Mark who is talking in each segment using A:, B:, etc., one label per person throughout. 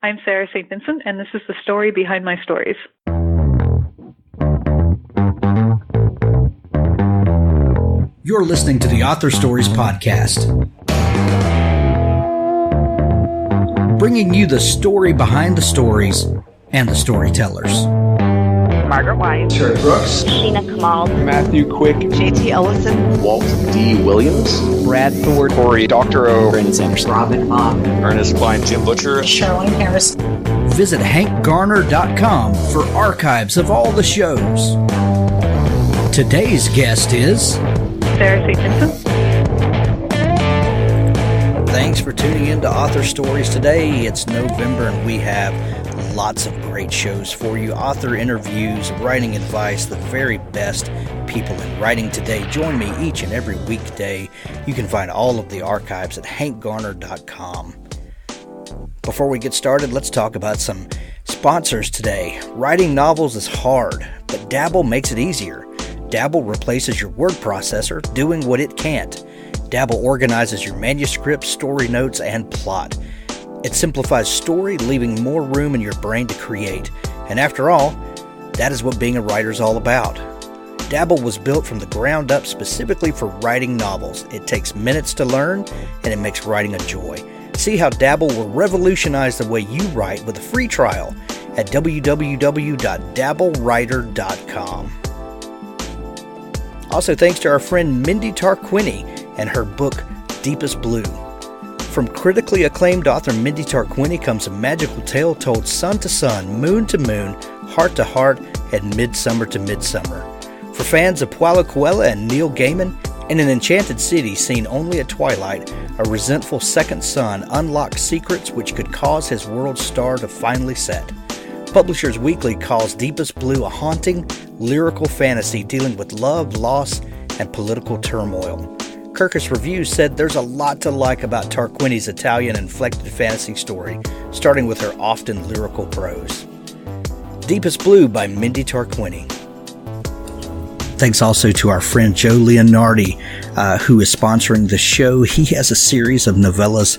A: I'm Sarah St. Vincent, and this is the story behind my stories.
B: You're listening to the Author Stories Podcast, bringing you the story behind the stories and the storytellers.
C: Margaret White,
D: Terry Brooks,
E: Sheena Kamal,
D: Matthew Quick,
C: J.T. Ellison,
D: Walt D. Williams,
F: Brad Thor,
D: Corey Dr. O,
F: Brandon Sanderson,
E: Robin Mott,
D: Ernest Klein, Jim Butcher,
E: Sherwin Harris.
B: Visit hankgarner.com for archives of all the shows. Today's guest is
A: Sarah St. Vincent.
B: Thanks for tuning in to Author Stories today. It's November and we have lots of great shows for you. Author interviews, writing advice, the very best people in writing today. Join me each and every weekday. You can find all of the archives at hankgarner.com. Before we get started, let's talk about some sponsors today. Writing novels is hard, but Dabble makes it easier. Dabble replaces your word processor, doing what it can't. Dabble organizes your manuscript, story notes, and plot. It simplifies story, leaving more room in your brain to create. And after all, that is what being a writer is all about. Dabble was built from the ground up specifically for writing novels. It takes minutes to learn, and it makes writing a joy. See how Dabble will revolutionize the way you write with a free trial at www.dabblewriter.com. Also, thanks to our friend Mindy Tarquini and her book, Deepest Blue. From critically acclaimed author Mindy Tarquini comes a magical tale told sun to sun, moon to moon, heart to heart, and midsummer to midsummer. For fans of Paulo Coelho and Neil Gaiman, in an enchanted city seen only at twilight, a resentful second son unlocks secrets which could cause his world's star to finally set. Publishers Weekly calls Deepest Blue a haunting, lyrical fantasy dealing with love, loss, and political turmoil. Kirkus Reviews said there's a lot to like about Tarquini's Italian-inflected fantasy story, starting with her often lyrical prose. Deepest Blue by Mindy Tarquini. Thanks also to our friend Joe Leonardi, who is sponsoring the show. He has a series of novellas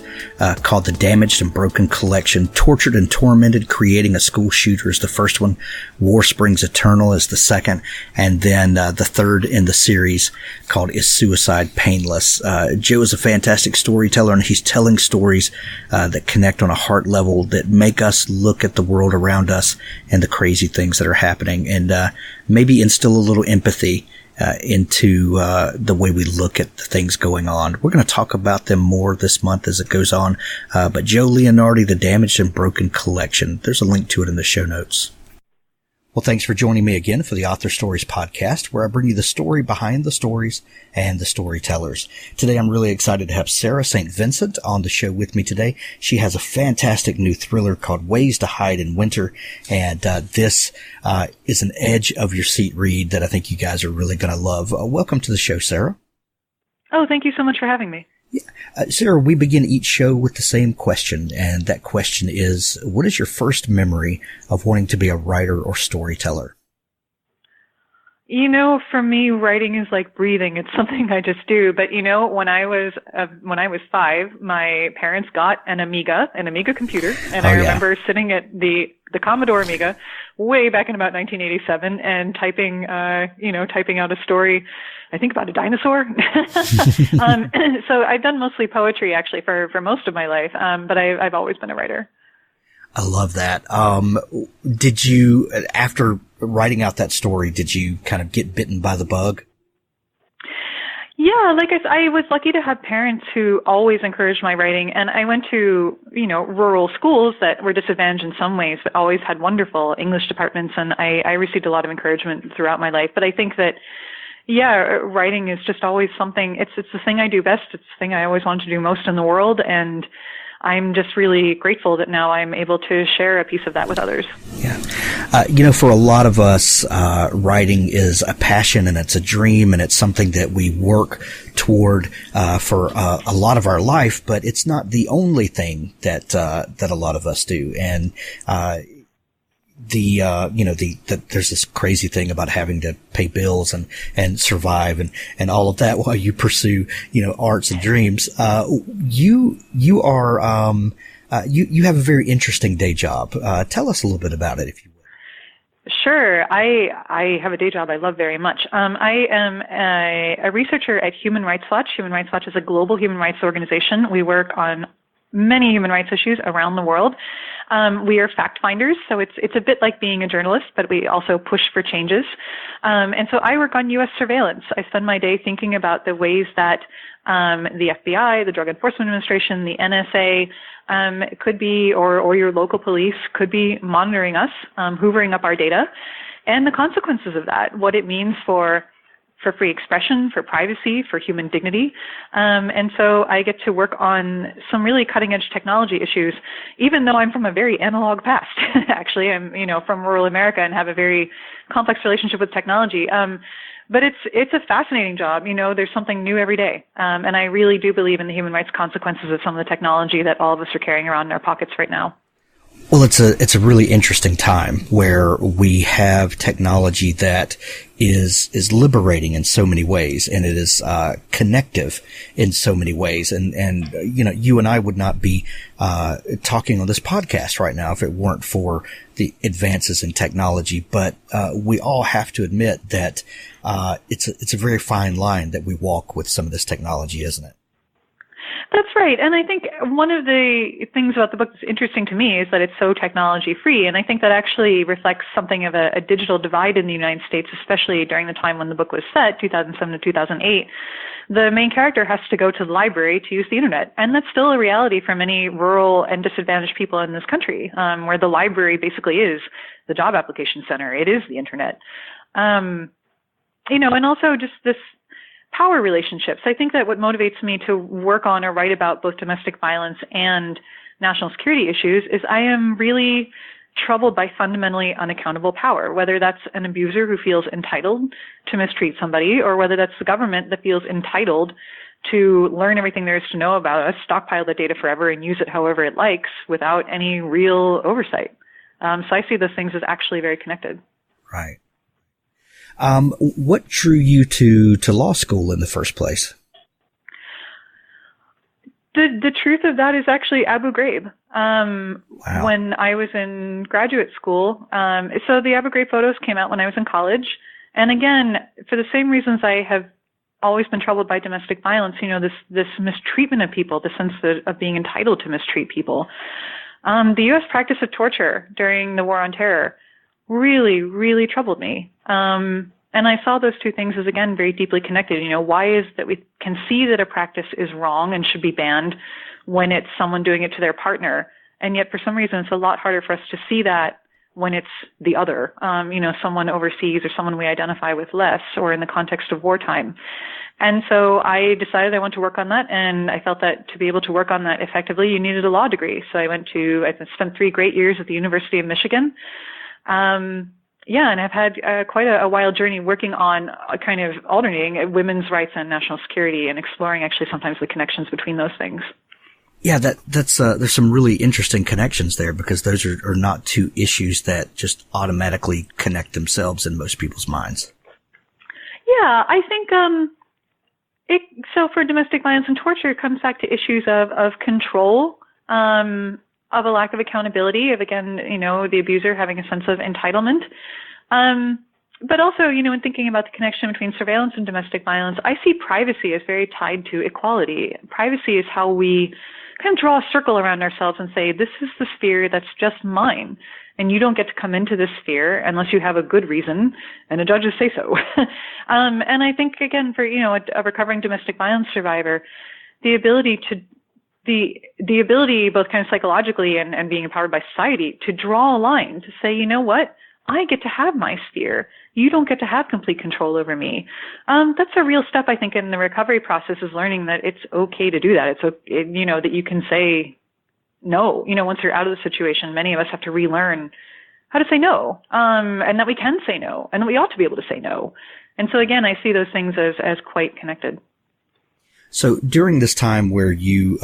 B: called The Damaged and Broken Collection. Tortured and Tormented, Creating a School Shooter is the first one. War Springs Eternal is the second. And then the third in the series called Is Suicide Painless? Joe is a fantastic storyteller, and he's telling stories that connect on a heart level, that make us look at the world around us and the crazy things that are happening, and maybe instill a little empathy into the way we look at the things going on. We're going to talk about them more this month as it goes on. But Joe Leonardi, The Damaged and Broken Collection, there's a link to it in the show notes. Well, thanks for joining me again for the Author Stories Podcast, where I bring you the story behind the stories and the storytellers. Today, I'm really excited to have Sarah St. Vincent on the show with me today. She has a fantastic new thriller called Ways to Hide in Winter, and this is an edge-of-your-seat read that I think you guys are really going to love. Welcome to the show, Sarah.
A: Oh, thank you so much for having me.
B: Yeah. Sarah, we begin each show with the same question, and that question is, what is your first memory of wanting to be a writer or storyteller?
A: You know, for me, writing is like breathing. It's something I just do. But you know, when I was 5, my parents got an Amiga computer, and I remember sitting at the Commodore Amiga way back in about 1987 and typing out a story, I think about a dinosaur. So I've done mostly poetry actually for most of my life, but I've always been a writer.
B: I love that. Did you, after writing out that story, did you kind of get bitten by the bug?
A: Yeah, like I was lucky to have parents who always encouraged my writing, and I went to, rural schools that were disadvantaged in some ways, but always had wonderful English departments, and I received a lot of encouragement throughout my life. But I think that, writing is just always something, it's the thing I do best, it's the thing I always wanted to do most in the world, and I'm just really grateful that now I'm able to share a piece of that with others.
B: Yeah. For a lot of us, writing is a passion and it's a dream and it's something that we work toward for a lot of our life, but it's not the only thing that a lot of us do. And there's this crazy thing about having to pay bills and survive and all of that while you pursue, arts and dreams. You are, you have a very interesting day job. Tell us a little bit about it, if you would.
A: Sure. I have a day job I love very much. I am a researcher at Human Rights Watch. Human Rights Watch is a global human rights organization. We work on many human rights issues around the world. We are fact finders, so it's a bit like being a journalist, but we also push for changes. And so I work on U.S. surveillance. I spend my day thinking about the ways that the FBI, the Drug Enforcement Administration, the NSA, could be, or your local police could be monitoring us, hoovering up our data, and the consequences of that, what it means for free expression, for privacy, for human dignity. And so I get to work on some really cutting edge technology issues, even though I'm from a very analog past. Actually, I'm, from rural America and have a very complex relationship with technology. But it's a fascinating job. There's something new every day. And I really do believe in the human rights consequences of some of the technology that all of us are carrying around in our pockets right now.
B: Well, it's a really interesting time where we have technology that is liberating in so many ways, and it is connective in so many ways. And you and I would not be talking on this podcast right now if it weren't for the advances in technology. But we all have to admit that it's a very fine line that we walk with some of this technology, isn't it?
A: That's right. And I think one of the things about the book that's interesting to me is that it's so technology free. And I think that actually reflects something of a digital divide in the United States, especially during the time when the book was set, 2007 to 2008. The main character has to go to the library to use the internet. And that's still a reality for many rural and disadvantaged people in this country, where the library basically is the job application center. It is the internet. And also just this power relationships. I think that what motivates me to work on or write about both domestic violence and national security issues is I am really troubled by fundamentally unaccountable power, whether that's an abuser who feels entitled to mistreat somebody, or whether that's the government that feels entitled to learn everything there is to know about us, stockpile the data forever, and use it however it likes without any real oversight. So I see those things as actually very connected.
B: Right. What drew you to law school in the first place?
A: The truth of that is actually Abu Ghraib.
B: Wow.
A: When I was in graduate school, so the Abu Ghraib photos came out when I was in college. And again, for the same reasons I have always been troubled by domestic violence, this mistreatment of people, the sense of being entitled to mistreat people. The U.S. practice of torture during the War on Terror really, really troubled me. And I saw those two things as, again, very deeply connected. Why is that we can see that a practice is wrong and should be banned when it's someone doing it to their partner, and yet for some reason it's a lot harder for us to see that when it's the other, someone overseas or someone we identify with less, or in the context of wartime. And so I decided I wanted to work on that, and I felt that to be able to work on that effectively, you needed a law degree. So I spent 3 great years at the University of Michigan. And I've had quite a wild journey working on kind of alternating women's rights and national security, and exploring actually sometimes the connections between those things.
B: Yeah, that's there's some really interesting connections there, because those are not two issues that just automatically connect themselves in most people's minds.
A: Yeah, I think so for domestic violence and torture, it comes back to issues of control, of a lack of accountability, of, again, the abuser having a sense of entitlement. But also, in thinking about the connection between surveillance and domestic violence, I see privacy as very tied to equality. Privacy is how we kind of draw a circle around ourselves and say, this is the sphere that's just mine, and you don't get to come into this sphere unless you have a good reason and the judges say so. And I think, again, for, a recovering domestic violence survivor, the ability both kind of psychologically and being empowered by society to draw a line to say, what, I get to have my sphere. You don't get to have complete control over me. That's a real step, I think, in the recovery process, is learning that it's okay to do that. It's that you can say no. Once you're out of the situation, many of us have to relearn how to say no, and that we can say no, and that we ought to be able to say no. And so again, I see those things as quite connected.
B: So during this time where you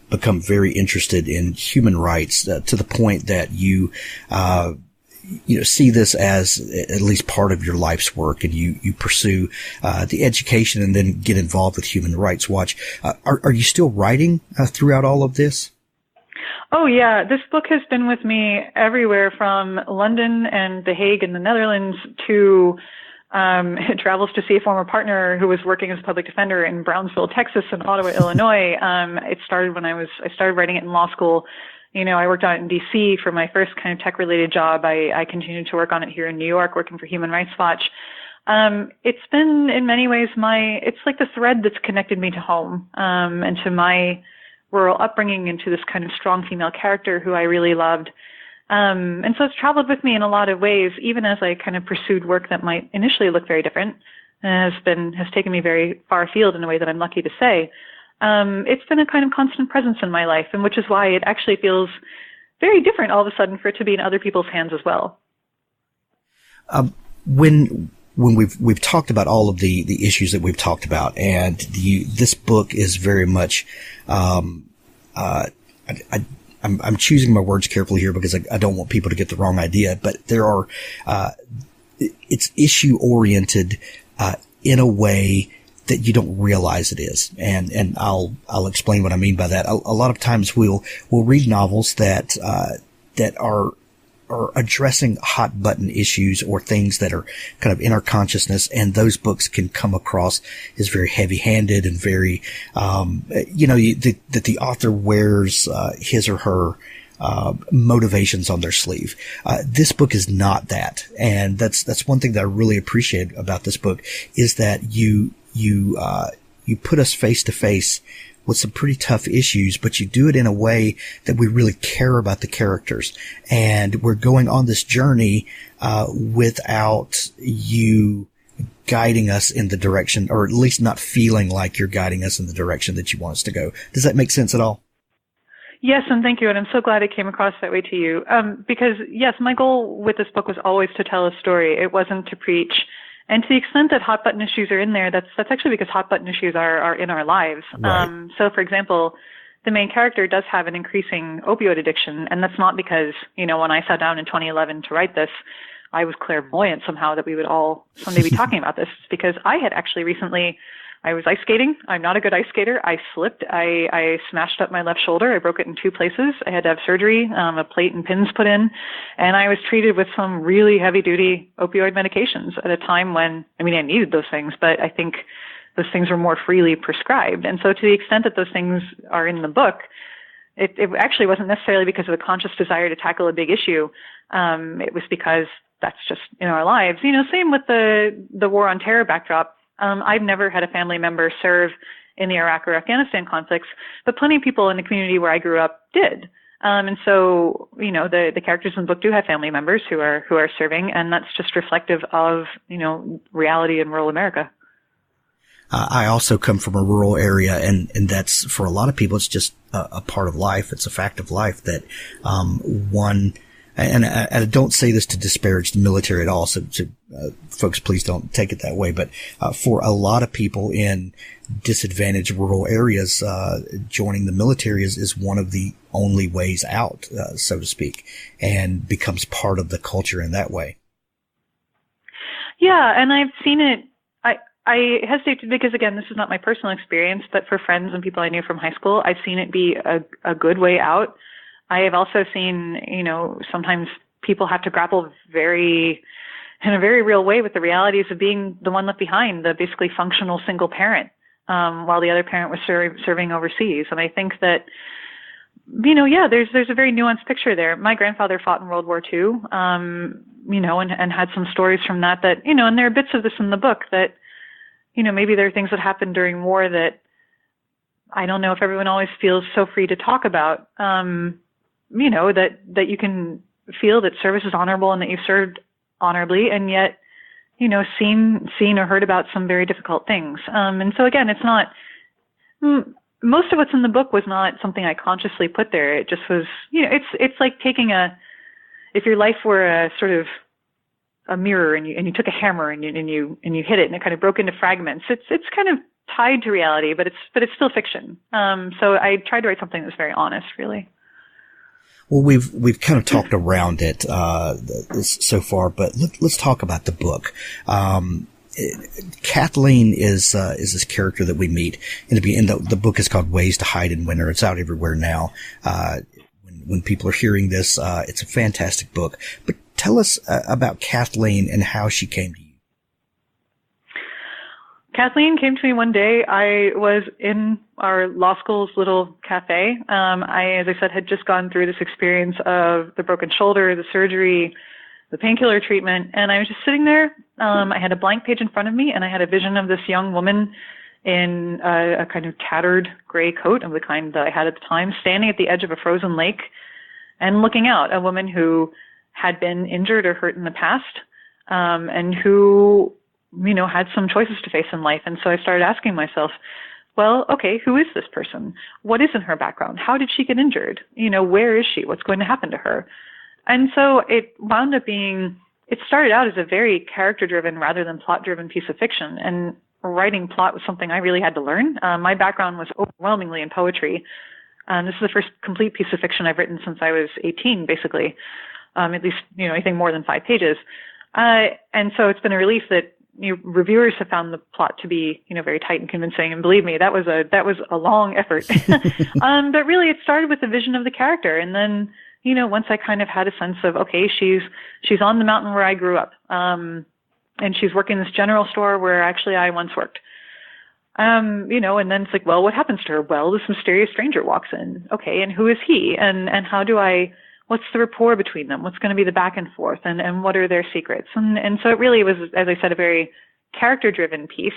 B: become very interested in human rights, to the point that you see this as at least part of your life's work, and you pursue the education and then get involved with Human Rights Watch, are you still writing throughout all of this?
A: Oh yeah, this book has been with me everywhere from London and The Hague in the Netherlands to travels to see a former partner who was working as a public defender in Brownsville, Texas, and Ottawa, Illinois. It started when I started writing it in law school. I worked on it in DC for my first kind of tech-related job. I continued to work on it here in New York, working for Human Rights Watch. It's been, in many ways, it's like the thread that's connected me to home, and to my rural upbringing, and to this kind of strong female character who I really loved. And so it's traveled with me in a lot of ways, even as I kind of pursued work that might initially look very different, has taken me very far afield in a way that I'm lucky to say. It's been a kind of constant presence in my life, and which is why it actually feels very different all of a sudden for it to be in other people's hands as well.
B: When we've talked about all of the issues that we've talked about, and this book is very much, I'm choosing my words carefully here because I don't want people to get the wrong idea, but it's issue oriented, in a way that you don't realize it is. And I'll explain what I mean by that. A lot of times we'll read novels that are addressing hot button issues or things that are kind of in our consciousness, and those books can come across as very heavy handed and very, that the author wears, his or her, motivations on their sleeve. This book is not that. And that's one thing that I really appreciate about this book is that you put us face to face with some pretty tough issues, but you do it in a way that we really care about the characters. And we're going on this journey, without you guiding us in the direction, or at least not feeling like you're guiding us in the direction that you want us to go. Does that make sense at all?
A: Yes, and thank you. And I'm so glad it came across that way to you. Because yes, my goal with this book was always to tell a story. It wasn't to preach. And to the extent that hot button issues are in there, that's actually because hot button issues are in our lives. Right. So for example, the main character does have an increasing opioid addiction. And that's not because, when I sat down in 2011 to write this, I was clairvoyant somehow that we would all someday be talking about this. It's because I had actually recently, I was ice skating. I'm not a good ice skater. I slipped. I smashed up my left shoulder. I broke it in 2 places. I had to have surgery, a plate and pins put in, and I was treated with some really heavy-duty opioid medications at a time when, I needed those things, but I think those things were more freely prescribed. And so to the extent that those things are in the book, it actually wasn't necessarily because of a conscious desire to tackle a big issue. It was because that's just in our lives. Same with the war on terror backdrop. I've never had a family member serve in the Iraq or Afghanistan conflicts, but plenty of people in the community where I grew up did. And so, the characters in the book do have family members who are serving, and that's just reflective of, reality in rural America.
B: I also come from a rural area, and that's, for a lot of people, it's just a part of life. It's a fact of life that, and I don't say this to disparage the military at all, so folks, please don't take it that way. But for a lot of people in disadvantaged rural areas, joining the military is one of the only ways out, so to speak, and becomes part of the culture in that way. Yeah,
A: and I've seen it. I hesitate to, because again, this is not my personal experience, but for friends and people I knew from high school, I've seen it be a good way out. I have also seen, sometimes people have to grapple in a very real way with the realities of being the one left behind, the basically functional single parent, while the other parent was serving overseas. And I think that, there's a very nuanced picture there. My grandfather fought in World War II, and had some stories from that, and there are bits of this in the book that, maybe there are things that happened during war that I don't know if everyone always feels so free to talk about. That you can feel that service is honorable and that you've served honorably, and yet, seen or heard about some very difficult things. And so again, it's not, most of what's in the book was not something I consciously put there. It just was, it's like taking if your life were a sort of a mirror and you took a hammer and you hit it and it kind of broke into fragments. It's kind of tied to reality, but it's still fiction. So I tried to write something that's very honest, really.
B: Well, we've kind of talked around it so far, but let's talk about the book. Kathleen is this character that we meet in the beginning. The book is called Ways to Hide in Winter. It's out everywhere now. when people are hearing this. It's a fantastic book. But tell us about Kathleen and how she came to you.
A: Kathleen came to me one day. I was in our law school's little cafe. I, as I said, had just gone through this experience of the broken shoulder, the surgery, the painkiller treatment, and I was just sitting there. I had a blank page in front of me, and I had a vision of this young woman in a kind of tattered gray coat of the kind that I had at the time, standing at the edge of a frozen lake and looking out, a woman who had been injured or hurt in the past, and who, you know, had some choices to face in life. And so I started asking myself, well, okay, who is this person? What is in her background? How did she get injured? You know, where is she? What's going to happen to her? And so it wound up being, it started out as a very character-driven rather than plot-driven piece of fiction. And writing plot was something I really had to learn. My background was overwhelmingly in poetry. This is the first complete piece of fiction I've written since I was 18, basically, at least, you know, anything more than 5 pages. And so it's been a relief that reviewers have found the plot to be, you know, very tight and convincing. And believe me, that was a long effort. But really, it started with the vision of the character, and then, you know, once I kind of had a sense of, okay, she's on the mountain where I grew up, and she's working this general store where actually I once worked. You know, and then it's like, well, what happens to her? Well, this mysterious stranger walks in. Okay, and who is he? And how do what's the rapport between them? What's going to be the back and forth? And what are their secrets? And so it really was, as I said, a very character-driven piece.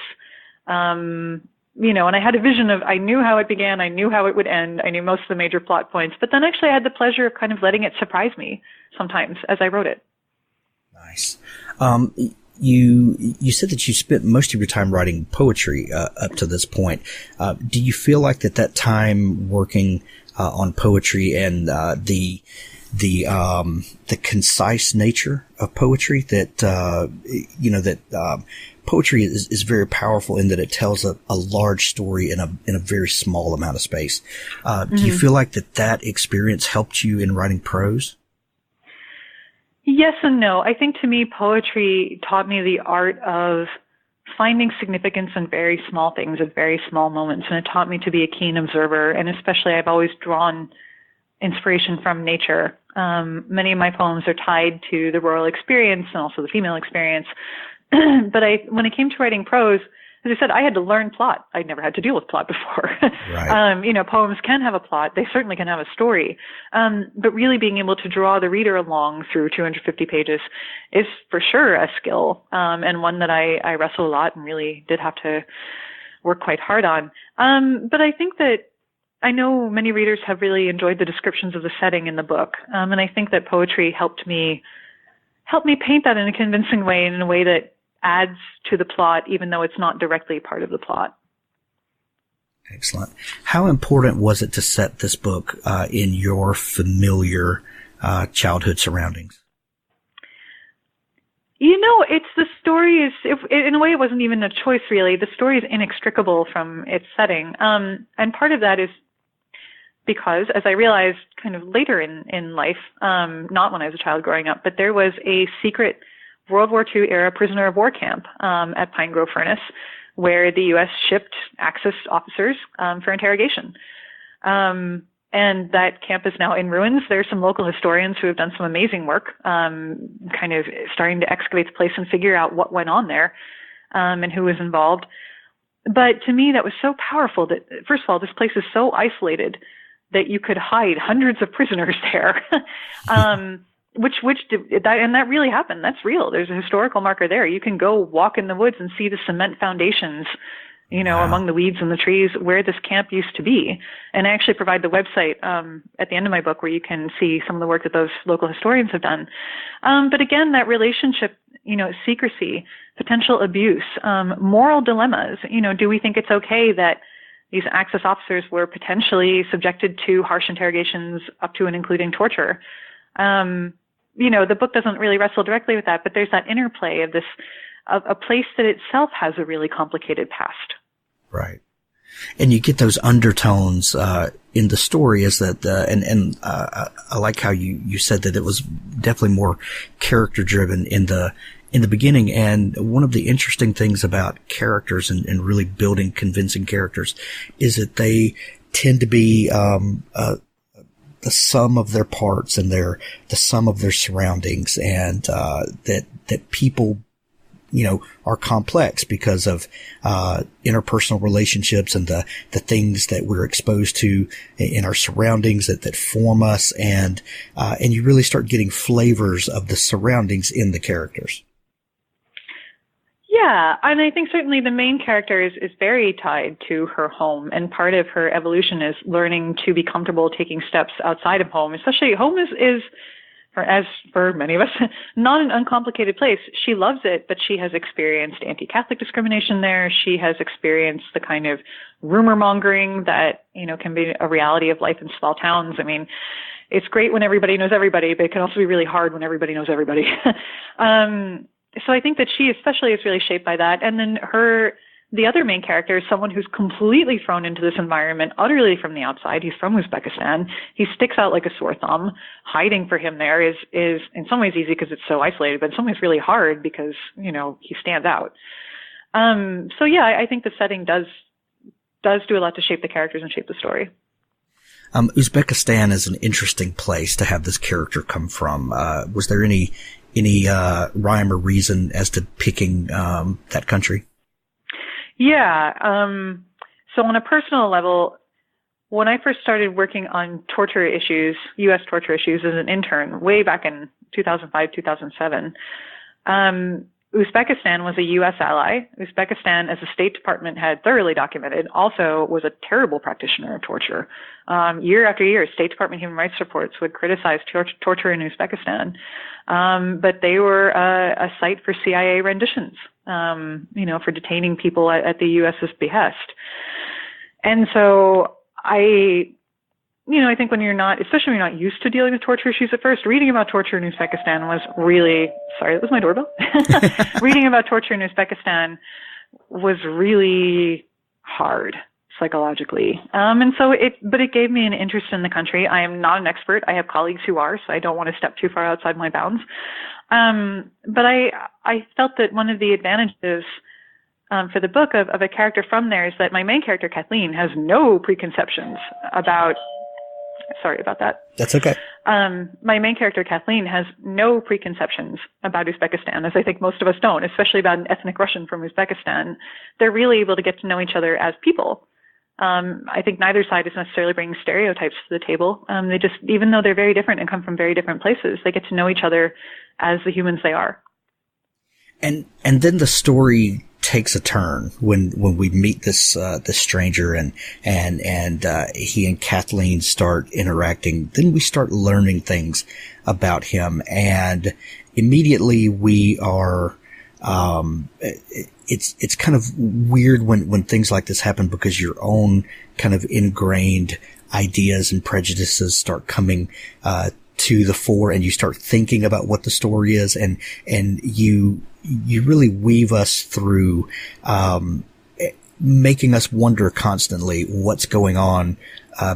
A: You know, and I had a vision of, I knew how it began, I knew how it would end, I knew most of the major plot points, but then actually I had the pleasure of kind of letting it surprise me sometimes as I wrote it.
B: Nice. You said that you spent most of your time writing poetry up to this point. Do you feel like that time working on poetry and the concise nature of poetry that poetry is very powerful in that it tells a large story in a very small amount of space. Do you feel like that experience helped you in writing prose?
A: Yes and no. I think to me, poetry taught me the art of finding significance in very small things at very small moments. And it taught me to be a keen observer. And especially, I've always drawn inspiration from nature. Many of my poems are tied to the rural experience and also the female experience. But when it came to writing prose, as I said, I had to learn plot. I'd never had to deal with plot before.
B: Right.
A: You know, poems can have a plot. They certainly can have a story. But really being able to draw the reader along through 250 pages is for sure a skill, and one that I wrestle a lot and really did have to work quite hard on. But I think that I know many readers have really enjoyed the descriptions of the setting in the book. And I think that poetry helped me paint that in a convincing way, and in a way that adds to the plot, even though it's not directly part of the plot.
B: Excellent. How important was it to set this book in your familiar childhood surroundings?
A: You know, the story is, in a way, it wasn't even a choice, really. The story is inextricable from its setting. And part of that is because, as I realized kind of later in life, not when I was a child growing up, but there was a secret World War II era prisoner of war camp at Pine Grove Furnace, where the U.S. shipped Axis officers for interrogation. And that camp is now in ruins. There are some local historians who have done some amazing work, kind of starting to excavate the place and figure out what went on there, and who was involved. But to me, that was so powerful that, first of all, this place is so isolated that you could hide hundreds of prisoners there. And that really happened. That's real. There's a historical marker there. You can go walk in the woods and see the cement foundations, you know, among the weeds and the trees where this camp used to be. And I actually provide the website at the end of my book where you can see some of the work that those local historians have done. But again, that relationship, you know, secrecy, potential abuse, moral dilemmas. You know, do we think it's okay that these Axis officers were potentially subjected to harsh interrogations up to and including torture? You know, the book doesn't really wrestle directly with that, but there's that interplay of a place that itself has a really complicated past.
B: Right. And you get those undertones, in the story is that, I like how you said that it was definitely more character driven in the beginning. And one of the interesting things about characters and really building convincing characters is that they tend to be, the sum of their parts and the sum of their surroundings, and that people, are complex because of interpersonal relationships and the things that we're exposed to in our surroundings that form us, and you really start getting flavors of the surroundings in the characters.
A: Yeah, and I think certainly the main character is very tied to her home, and part of her evolution is learning to be comfortable taking steps outside of home. Especially home is as for many of us, not an uncomplicated place. She loves it, but she has experienced anti-Catholic discrimination there. She has experienced the kind of rumor mongering that, can be a reality of life in small towns. I mean, it's great when everybody knows everybody, but it can also be really hard when everybody knows everybody. So I think that she especially is really shaped by that. And then the other main character is someone who's completely thrown into this environment utterly from the outside. He's from Uzbekistan. He sticks out like a sore thumb. Hiding for him there is in some ways easy because it's so isolated, but in some ways really hard because, he stands out. So yeah, I think the setting does do a lot to shape the characters and shape the story.
B: Uzbekistan is an interesting place to have this character come from. Was there any rhyme or reason as to picking that country?
A: Yeah. So on a personal level, when I first started working on torture issues, U.S. torture issues as an intern way back in 2005, 2007, Uzbekistan was a U.S. ally. Uzbekistan, as the State Department had thoroughly documented, also was a terrible practitioner of torture. Year after year, State Department human rights reports would criticize torture in Uzbekistan. But they were a site for CIA renditions, for detaining people at the U.S.'s behest. And so I think when you're not, especially when you're not used to dealing with torture issues at first, reading about torture in Uzbekistan was really, sorry, that was my doorbell. Reading about torture in Uzbekistan was really hard psychologically. But it gave me an interest in the country. I am not an expert. I have colleagues who are, so I don't want to step too far outside my bounds. But I felt that one of the advantages for the book of a character from there is that my main character, Kathleen, has no preconceptions about, sorry about that.
B: That's okay.
A: My main character, Kathleen, has no preconceptions about Uzbekistan, as I think most of us don't, especially about an ethnic Russian from Uzbekistan. They're really able to get to know each other as people. I think neither side is necessarily bringing stereotypes to the table. They just, even though they're very different and come from very different places, they get to know each other as the humans they are.
B: And then the story takes a turn when we meet this stranger and he and Kathleen start interacting. Then we start learning things about him, and immediately we are, it's kind of weird when things like this happen, because your own kind of ingrained ideas and prejudices start coming, to the fore, and you start thinking about what the story is, and you really weave us through, making us wonder constantly what's going on,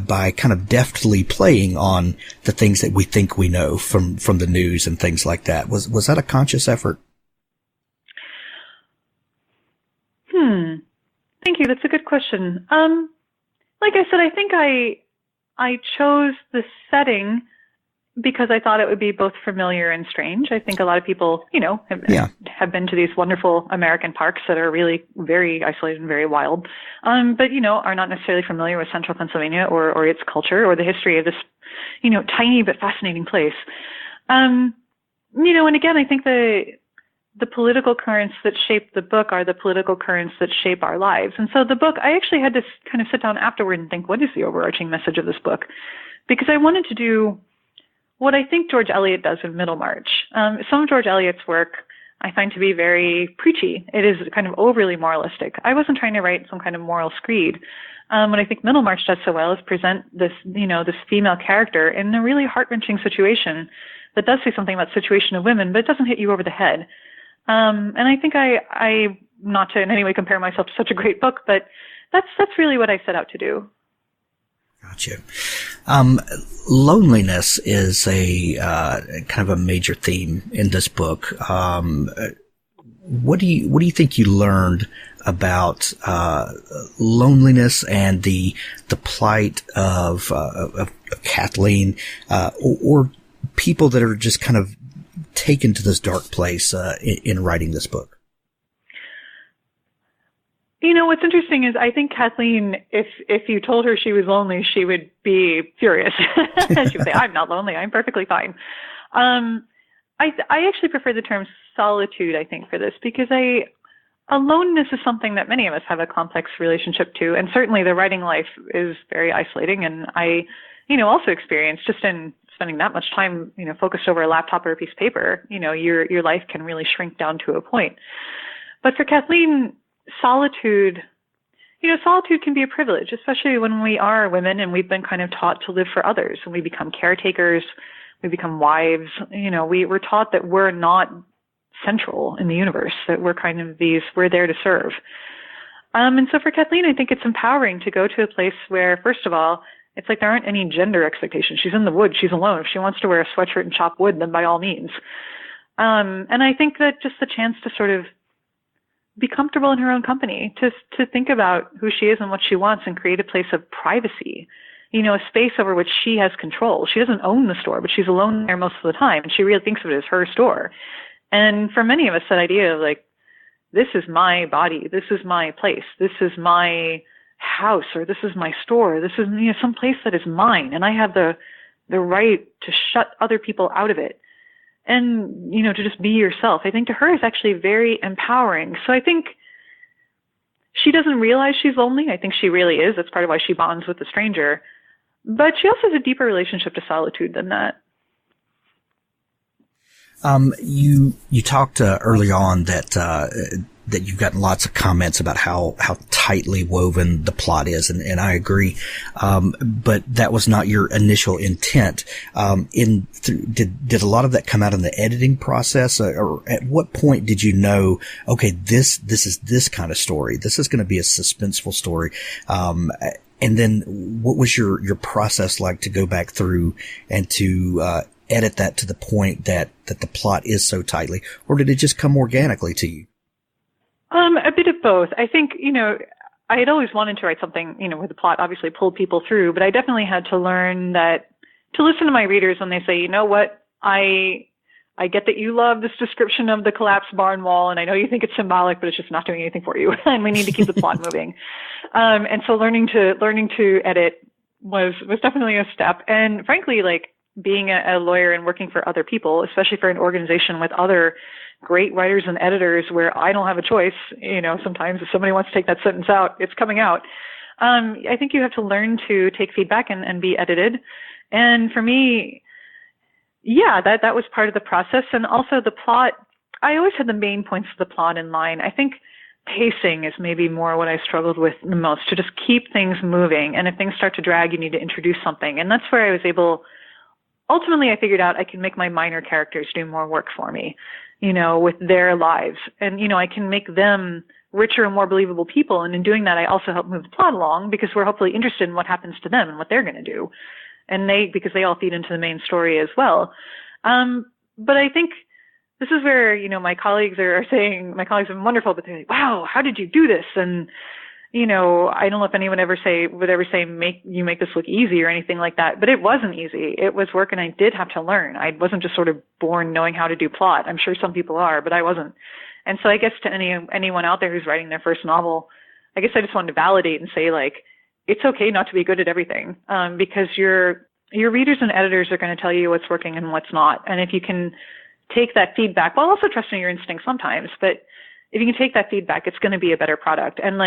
B: by kind of deftly playing on the things that we think we know from the news and things like that. Was that a conscious effort?
A: Thank you. That's a good question. Like I said, I think I chose the setting because I thought it would be both familiar and strange. I think a lot of people, have been to these wonderful American parks that are really very isolated and very wild, but, are not necessarily familiar with central Pennsylvania or its culture or the history of this, tiny but fascinating place. And again, I think the political currents that shape the book are the political currents that shape our lives. And so the book, I actually had to kind of sit down afterward and think, what is the overarching message of this book? Because I wanted to do what I think George Eliot does in Middlemarch. Some of George Eliot's work I find to be very preachy. It is kind of overly moralistic. I wasn't trying to write some kind of moral screed. What I think Middlemarch does so well is present this, this female character in a really heart-wrenching situation that does say something about the situation of women, but it doesn't hit you over the head. And I think I not to in any way compare myself to such a great book, but that's really what I set out to do.
B: Gotcha. Loneliness is a kind of a major theme in this book. What do you think you learned about loneliness and the plight of Kathleen, or people that are just kind of taken to this dark place in writing this book?
A: You know, what's interesting is I think Kathleen, if you told her she was lonely, she would be furious. She would say, I'm not lonely. I'm perfectly fine. I actually prefer the term solitude, I think, for this, because aloneness is something that many of us have a complex relationship to. And certainly the writing life is very isolating. And I, also experienced just in spending that much time, focused over a laptop or a piece of paper, your life can really shrink down to a point. But for Kathleen, solitude can be a privilege, especially when we are women and we've been kind of taught to live for others, and we become caretakers, we become wives. We're taught that we're not central in the universe, that we're kind of we're there to serve. And so for Kathleen, I think it's empowering to go to a place where, first of all, it's like there aren't any gender expectations. She's in the woods, she's alone. If she wants to wear a sweatshirt and chop wood, then by all means. And I think that just the chance to sort of be comfortable in her own company, to think about who she is and what she wants and create a place of privacy, a space over which she has control. She doesn't own the store, but she's alone there most of the time, and she really thinks of it as her store. And for many of us, that idea of like, this is my body, this is my place, this is my house, or this is my store, this is some place that is mine, and I have the right to shut other people out of it. And, to just be yourself, I think to her is actually very empowering. So I think she doesn't realize she's lonely. I think she really is. That's part of why she bonds with the stranger. But she also has a deeper relationship to solitude than that.
B: You talked early on that you've gotten lots of comments about how tightly woven the plot is, and I agree. But that was not your initial intent. Did a lot of that come out in the editing process, or at what point did you know, okay, this is this kind of story, this is going to be a suspenseful story? And then what was your process like to go back through and to edit that to the point that the plot is so tightly, or did it just come organically to you?
A: A bit of both. I think, I had always wanted to write something, where the plot obviously pulled people through, but I definitely had to learn to listen to my readers when they say, you know what, I get that you love this description of the collapsed barn wall, and I know you think it's symbolic, but it's just not doing anything for you, and we need to keep the plot moving. And so learning to edit was definitely a step. And frankly, like being a lawyer and working for other people, especially for an organization with other great writers and editors where I don't have a choice, sometimes if somebody wants to take that sentence out, it's coming out. I think you have to learn to take feedback and be edited. And for me, yeah, that was part of the process. And also the plot, I always had the main points of the plot in line. I think pacing is maybe more what I struggled with the most, to just keep things moving. And if things start to drag, you need to introduce something. And that's where I was able, ultimately I figured out I can make my minor characters do more work for me, with their lives. And, I can make them richer and more believable people. And in doing that, I also help move the plot along because we're hopefully interested in what happens to them and what they're going to do. And because they all feed into the main story as well. But I think this is where, my colleagues are saying, my colleagues have been wonderful, but they're like, wow, how did you do this? And, I don't know if anyone would ever say, make this look easy or anything like that, but it wasn't easy. It was work, and I did have to learn. I wasn't just sort of born knowing how to do plot. I'm sure some people are, but I wasn't. And so I guess to anyone out there who's writing their first novel, I guess I just wanted to validate and say, like, it's okay not to be good at everything, because your readers and editors are going to tell you what's working and what's not. And if you can take that feedback, while also trusting your instincts sometimes, but if you can take that feedback, it's going to be a better product. And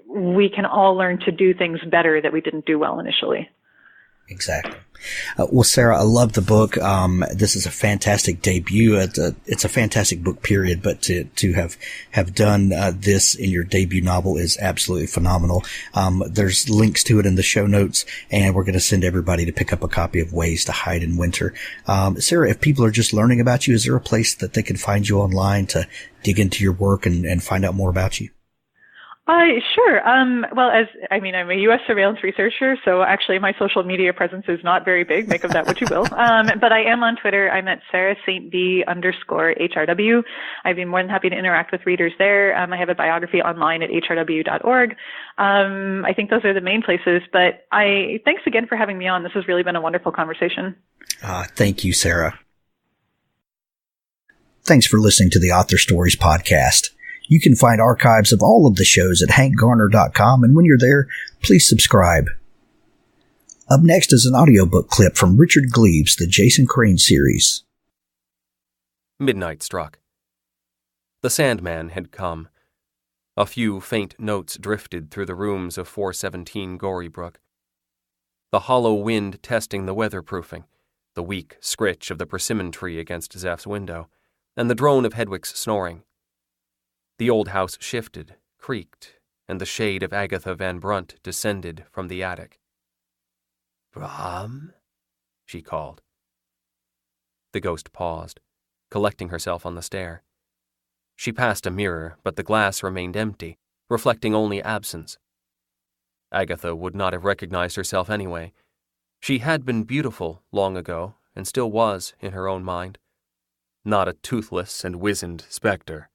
A: we can all learn to do things better that we didn't do well initially.
B: Exactly. Well, Sarah, I love the book. This is a fantastic debut. It's a fantastic book, period. But to have done this in your debut novel is absolutely phenomenal. There's links to it in the show notes, and we're going to send everybody to pick up a copy of Ways to Hide in Winter. Sarah, if people are just learning about you, is there a place that they can find you online to dig into your work and find out more about you?
A: Sure. I'm a U.S. surveillance researcher, so actually my social media presence is not very big. Make of that what you will. But I am on Twitter. I'm at SarahSt.B_HRW. I'd be more than happy to interact with readers there. I have a biography online at hrw.org. I think those are the main places. But thanks again for having me on. This has really been a wonderful conversation.
B: Thank you, Sarah. Thanks for listening to the Author Stories podcast. You can find archives of all of the shows at hankgarner.com, and when you're there, please subscribe. Up next is an audiobook clip from Richard Gleaves' The Jason Crane series.
E: Midnight struck. The Sandman had come. A few faint notes drifted through the rooms of 417 Gorybrook. The hollow wind testing the weatherproofing, the weak scritch of the persimmon tree against Zeph's window, and the drone of Hedwig's snoring. The old house shifted, creaked, and the shade of Agatha Van Brunt descended from the attic. "Brom?" she called. The ghost paused, collecting herself on the stair. She passed a mirror, but the glass remained empty, reflecting only absence. Agatha would not have recognized herself anyway. She had been beautiful long ago, and still was in her own mind. Not a toothless and wizened spectre.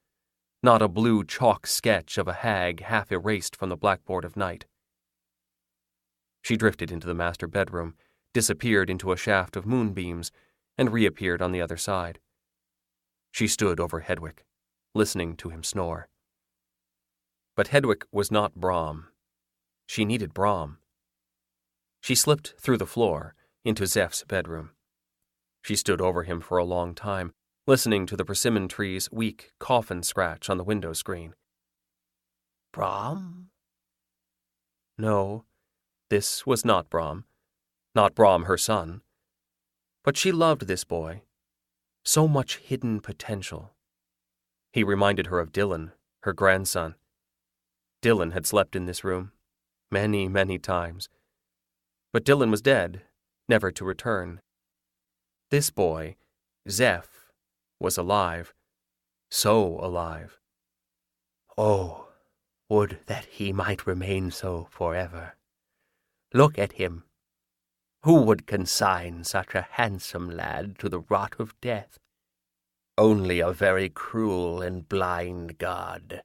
E: Not a blue chalk sketch of a hag half erased from the blackboard of night. She drifted into the master bedroom, disappeared into a shaft of moonbeams, and reappeared on the other side. She stood over Hedwig, listening to him snore. But Hedwig was not Brom. She needed Brom. She slipped through the floor into Zeph's bedroom. She stood over him for a long time, listening to the persimmon tree's weak coffin scratch on the window screen. Brom? No, this was not Brom her son. But she loved this boy. So much hidden potential. He reminded her of Dylan, her grandson. Dylan had slept in this room many, many times. But Dylan was dead, never to return. This boy, Zeph, was alive, so alive. Oh, would that he might remain so forever. Look at him. Who would consign such a handsome lad to the rot of death? Only a very cruel and blind God.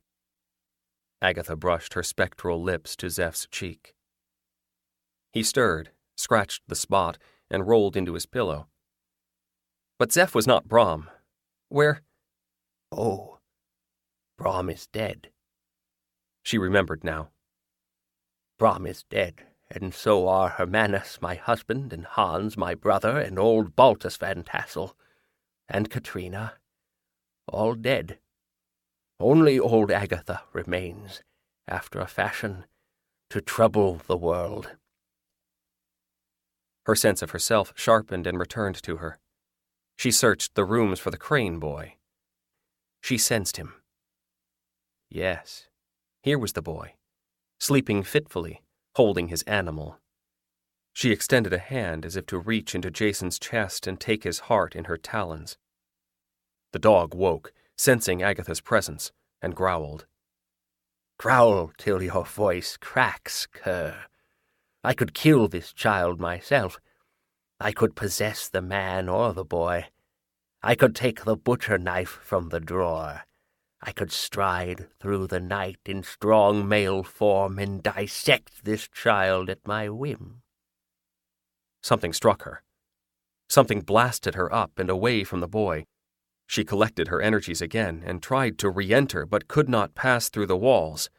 E: Agatha brushed her spectral lips to Zeph's cheek. He stirred, scratched the spot, and rolled into his pillow. But Zeph was not Brom. Where? Oh, Brom is dead. She remembered now. Brom is dead, and so are Hermanus, my husband, and Hans, my brother, and old Baltus Van Tassel, and Katrina, all dead. Only old Agatha remains, after a fashion, to trouble the world. Her sense of herself sharpened and returned to her. She searched the rooms for the Crane boy. She sensed him. Yes, here was the boy, sleeping fitfully, holding his animal. She extended a hand as if to reach into Jason's chest and take his heart in her talons. The dog woke, sensing Agatha's presence, and growled. Growl till your voice cracks, cur. I could kill this child myself. I could possess the man or the boy. I could take the butcher knife from the drawer. I could stride through the night in strong male form and dissect this child at my whim. Something struck her. Something blasted her up and away from the boy. She collected her energies again and tried to re-enter, but could not pass through the walls.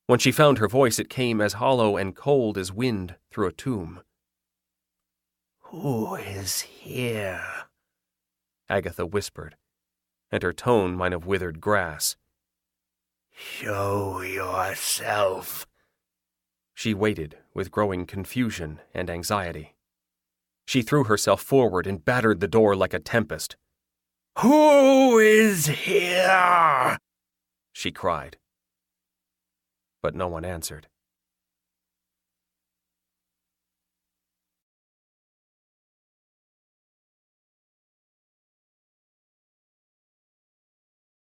E: When she found her voice, it came as hollow and cold as wind through a tomb. Who is here? Agatha whispered, and her tone might have withered grass. Show yourself. She waited with growing confusion and anxiety. She threw herself forward and battered the door like a tempest. Who is here? She cried. But no one answered.